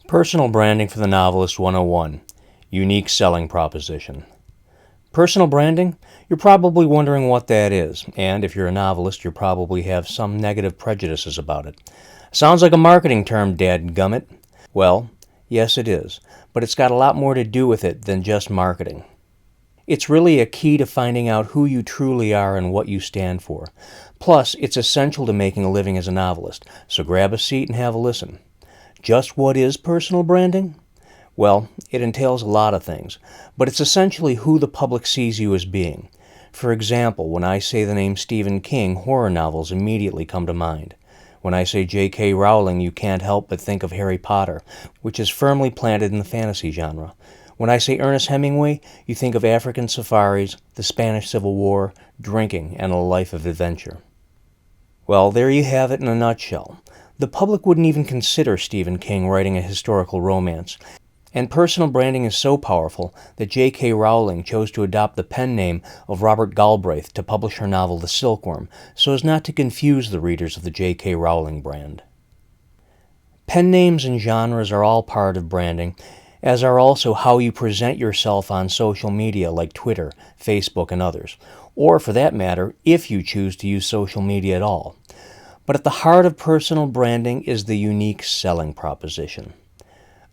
Personal Branding for the Novelist 101. Unique Selling Proposition. Personal branding? You're probably wondering what that is, and if you're a novelist, you probably have some negative prejudices about it. Sounds like a marketing term, dadgummit. Well, yes it is, but it's got a lot more to do with it than just marketing. It's really a key to finding out who you truly are and what you stand for. Plus, it's essential to making a living as a novelist, so grab a seat and have a listen. Just what is personal branding? Well, it entails a lot of things, but it's essentially who the public sees you as being. For example, when I say the name Stephen King, horror novels immediately come to mind. When I say JK Rowling, you can't help but think of Harry Potter, which is firmly planted in the fantasy genre. When I say Ernest Hemingway, you think of African safaris, the Spanish Civil War, drinking, and a life of adventure. Well, there you have it in a nutshell. The public wouldn't even consider Stephen King writing a historical romance, and personal branding is so powerful that JK Rowling chose to adopt the pen name of Robert Galbraith to publish her novel The Silkworm, so as not to confuse the readers of the JK Rowling brand. Pen names and genres are all part of branding, as are also how you present yourself on social media like Twitter, Facebook, and others, or for that matter, if you choose to use social media at all. But at the heart of personal branding is the unique selling proposition.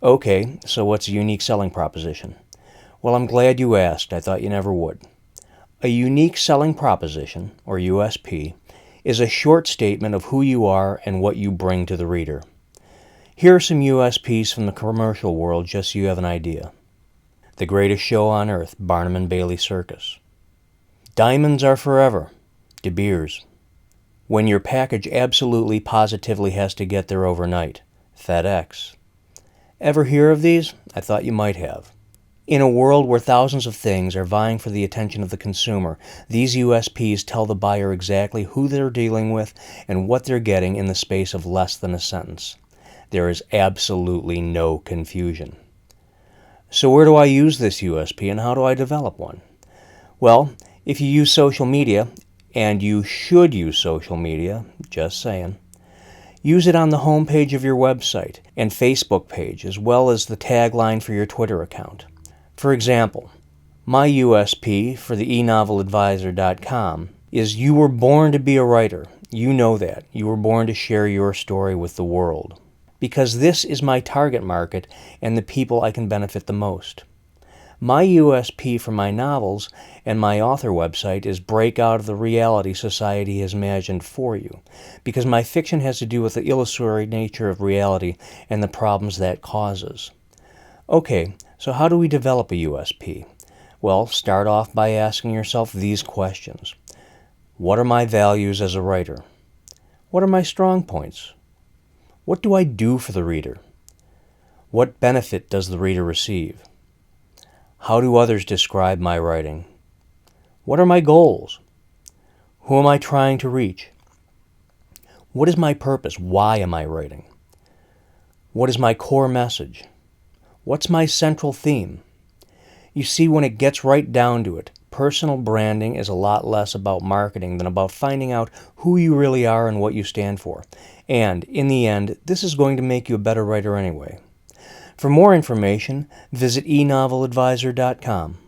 Okay, so what's a unique selling proposition? Well, I'm glad you asked. I thought you never would. A unique selling proposition, or USP, is a short statement of who you are and what you bring to the reader. Here are some USPs from the commercial world just so you have an idea. The greatest show on earth, Barnum and Bailey Circus. Diamonds are forever, De Beers. When your package absolutely positively has to get there overnight, FedEx. Ever hear of these? I thought you might have. In a world where thousands of things are vying for the attention of the consumer, these USPs tell the buyer exactly who they're dealing with and what they're getting in the space of less than a sentence. There is absolutely no confusion. So where do I use this USP and how do I develop one? Well, if you use social media, and you should use social media, just saying, use it on the homepage of your website and Facebook page, as well as the tagline for your Twitter account. For example, my USP for the enoveladvisor.com is you were born to be a writer. You know that. You were born to share your story with the world. Because this is my target market and the people I can benefit the most. My USP for my novels and my author website is break out of the reality society has imagined for you, because my fiction has to do with the illusory nature of reality and the problems that causes. Okay, so how do we develop a USP? Well, start off by asking yourself these questions. What are my values as a writer? What are my strong points? What do I do for the reader? What benefit does the reader receive? How do others describe my writing? What are my goals? Who am I trying to reach? What is my purpose? Why am I writing? What is my core message? What's my central theme? You see, when it gets right down to it, personal branding is a lot less about marketing than about finding out who you really are and what you stand for. And, in the end, this is going to make you a better writer anyway. For more information, visit enoveladvisor.com.